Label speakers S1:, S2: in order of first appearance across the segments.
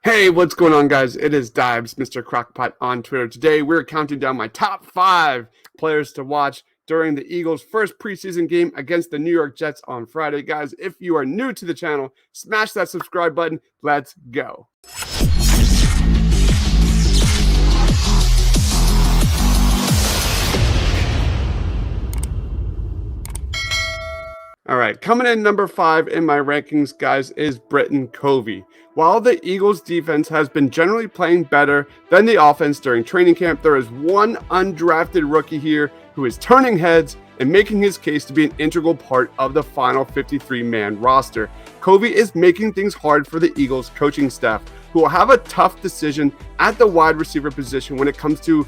S1: Hey, what's going on, guys? It is Dibes, Mr. Crockpot on Twitter. Today, we're counting down my top 5 players to watch during the Eagles' first preseason game against the New York Jets on Friday. Guys, if you are new to the channel, smash that subscribe button. Let's go. All right, coming in number 5 in my rankings, guys, is Britton Covey. While the Eagles' defense has been generally playing better than the offense during training camp, there is one undrafted rookie here who is turning heads and making his case to be an integral part of the final 53-man roster. Covey is making things hard for the Eagles coaching staff, who will have a tough decision at the wide receiver position when it comes to,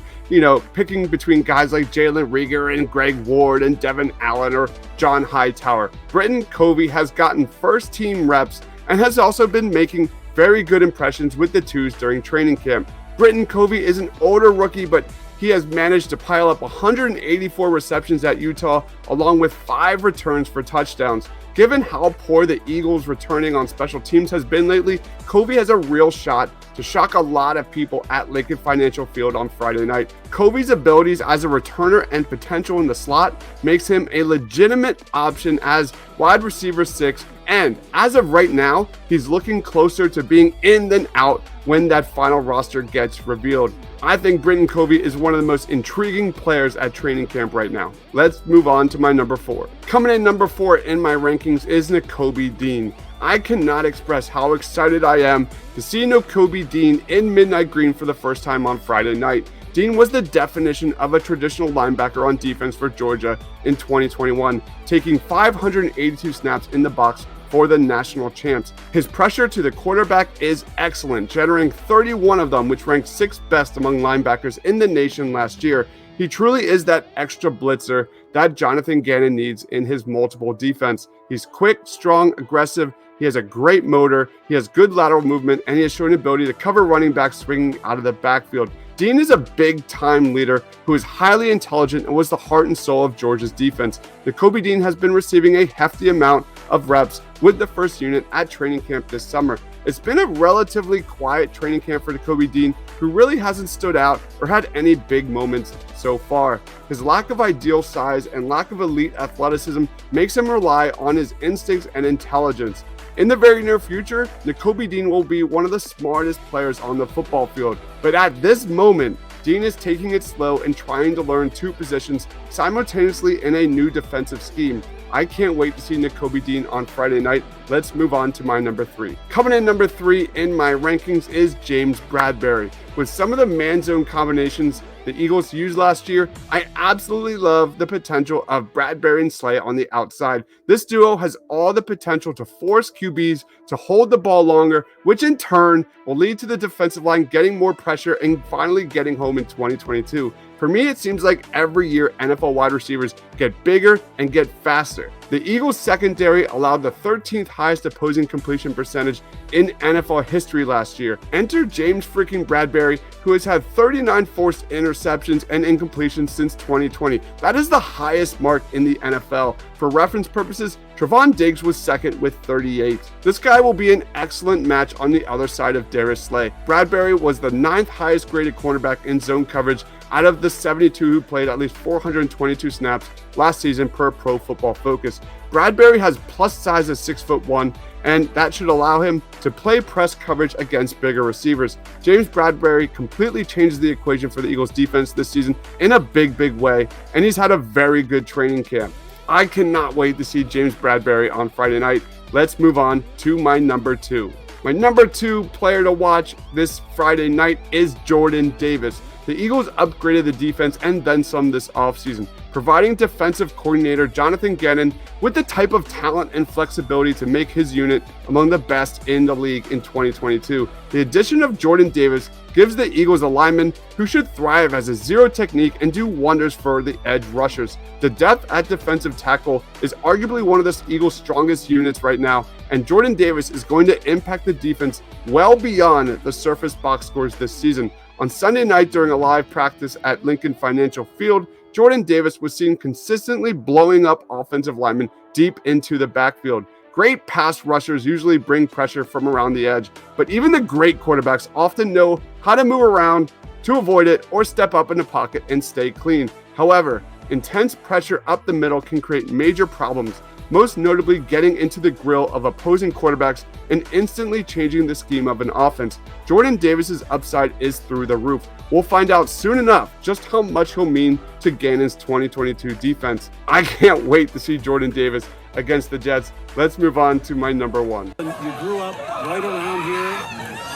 S1: picking between guys like Jalen Reagor and Greg Ward and Devin Allen or John Hightower. Britton Covey has gotten first team reps and has also been making very good impressions with the twos during training camp. Britton Covey is an older rookie, but he has managed to pile up 184 receptions at Utah, along with 5 returns for touchdowns. Given how poor the Eagles returning on special teams has been lately, Covey has a real shot to shock a lot of people at Lincoln Financial Field on Friday night. Covey's abilities as a returner and potential in the slot makes him a legitimate option as wide receiver 6, and as of right now, he's looking closer to being in than out when that final roster gets revealed. I think Britton Covey is one of the most intriguing players at training camp right now. Let's move on to my number 4. Coming in number 4 in my rankings is Nakobe Dean. I cannot express how excited I am to see Nakobe Dean in midnight green for the first time on Friday night. Dean was the definition of a traditional linebacker on defense for Georgia in 2021, taking 582 snaps in the box for the national champs. His pressure to the quarterback is excellent, generating 31 of them, which ranked 6th best among linebackers in the nation last year. He truly is that extra blitzer that Jonathan Gannon needs in his multiple defense. He's quick, strong, aggressive. He has a great motor. He has good lateral movement, and he has shown the ability to cover running backs swinging out of the backfield. Dean is a big-time leader who is highly intelligent and was the heart and soul of Georgia's defense. Nakobe Dean has been receiving a hefty amount of reps with the first unit at training camp this summer. It's been a relatively quiet training camp for Nakobe Dean, who really hasn't stood out or had any big moments so far. His lack of ideal size and lack of elite athleticism makes him rely on his instincts and intelligence. In the very near future, Nakobe Dean will be one of the smartest players on the football field. But at this moment, Dean is taking it slow and trying to learn 2 positions simultaneously in a new defensive scheme. I can't wait to see Nakobe Dean on Friday night. Let's move on to my number 3. Coming in number 3 in my rankings is James Bradberry. With some of the man zone combinations the Eagles used last year, I absolutely love the potential of Bradberry and Slay on the outside. This duo has all the potential to force QBs to hold the ball longer, which in turn will lead to the defensive line getting more pressure and finally getting home in 2022. For me, it seems like every year NFL wide receivers get bigger and get faster. The Eagles secondary allowed the 13th highest opposing completion percentage in NFL history last year. Enter James freaking Bradberry, who has had 39 forced interceptions and incompletions since 2020. That is the highest mark in the NFL. For reference purposes, Trevon Diggs was second with 38. This guy will be an excellent match on the other side of Darius Slay. Bradberry was the 9th highest graded cornerback in zone coverage out of the 72 who played at least 422 snaps last season per Pro Football Focus. Bradberry has plus size of 6'1", and that should allow him to play press coverage against bigger receivers. James Bradberry completely changes the equation for the Eagles defense this season in a big way, and he's had a very good training camp. I cannot wait to see James Bradberry on Friday night. Let's move on to my number 2. My number 2 player to watch this Friday night is Jordan Davis. The Eagles upgraded the defense and then some this offseason, providing defensive coordinator Jonathan Gannon with the type of talent and flexibility to make his unit among the best in the league in 2022. The addition of Jordan Davis gives the Eagles a lineman who should thrive as a zero technique and do wonders for the edge rushers. The depth at defensive tackle is arguably one of the Eagles' strongest units right now, and Jordan Davis is going to impact the defense well beyond the surface box scores this season. On Sunday night during a live practice at Lincoln Financial Field, Jordan Davis was seen consistently blowing up offensive linemen deep into the backfield. Great pass rushers usually bring pressure from around the edge, but even the great quarterbacks often know how to move around to avoid it or step up in the pocket and stay clean. However, intense pressure up the middle can create major problems, most notably getting into the grill of opposing quarterbacks and instantly changing the scheme of an offense. Jordan Davis's upside is through the roof. We'll find out soon enough just how much he'll mean to Gannon's 2022 defense. I can't wait to see Jordan Davis against the Jets. Let's move on to my number one.
S2: You grew up right around here.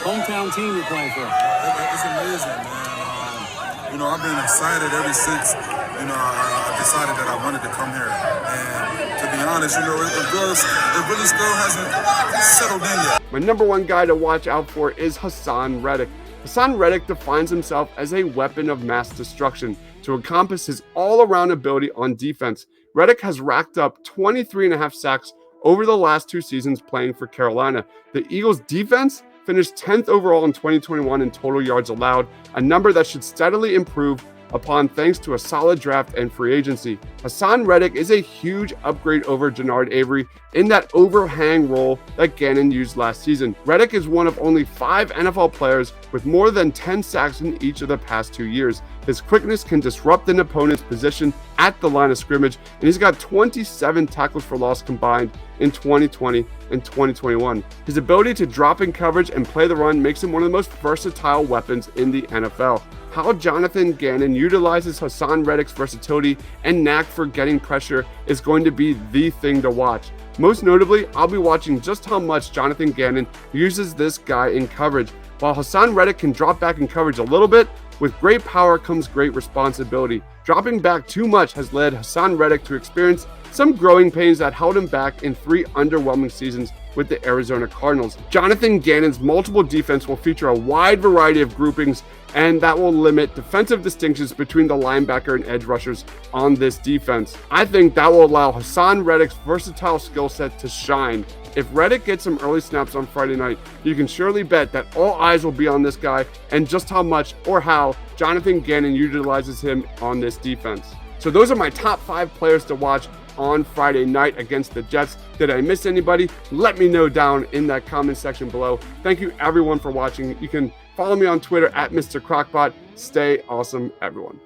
S2: Hometown team you're playing for.
S3: It's amazing, man. I've been excited ever since, I decided that I wanted to come here. And to be honest, it really still hasn't settled in yet.
S1: My number one guy to watch out for is Hassan Reddick. Hassan Reddick defines himself as a weapon of mass destruction to encompass his all-around ability on defense. Reddick has racked up 23.5 sacks over the last 2 seasons playing for Carolina. The Eagles' defense finished 10th overall in 2021 in total yards allowed, a number that should steadily improve upon thanks to a solid draft and free agency. Hassan Reddick is a huge upgrade over Jannard Avery in that overhang role that Gannon used last season. Reddick is one of only 5 NFL players with more than 10 sacks in each of the past 2 years. His quickness can disrupt an opponent's position at the line of scrimmage, and he's got 27 tackles for loss combined in 2020 and 2021. His ability to drop in coverage and play the run makes him one of the most versatile weapons in the NFL. How Jonathan Gannon utilizes Hassan Reddick's versatility and knack for getting pressure is going to be the thing to watch. Most notably, I'll be watching just how much Jonathan Gannon uses this guy in coverage. While Hassan Reddick can drop back in coverage a little bit, with great power comes great responsibility. Dropping back too much has led Hassan Reddick to experience some growing pains that held him back in 3 underwhelming seasons with the Arizona Cardinals. Jonathan Gannon's multiple defense will feature a wide variety of groupings, and that will limit defensive distinctions between the linebacker and edge rushers on this defense. I think that will allow Hassan Reddick's versatile skill set to shine. If Reddick gets some early snaps on Friday night, you can surely bet that all eyes will be on this guy and just how much or how Jonathan Gannon utilizes him on this defense. So those are my top 5 players to watch on Friday night against the Jets. Did I miss anybody? Let me know down in that comment section below. Thank you everyone for watching. You can follow me on Twitter at Mr. Crockpot. Stay awesome, everyone.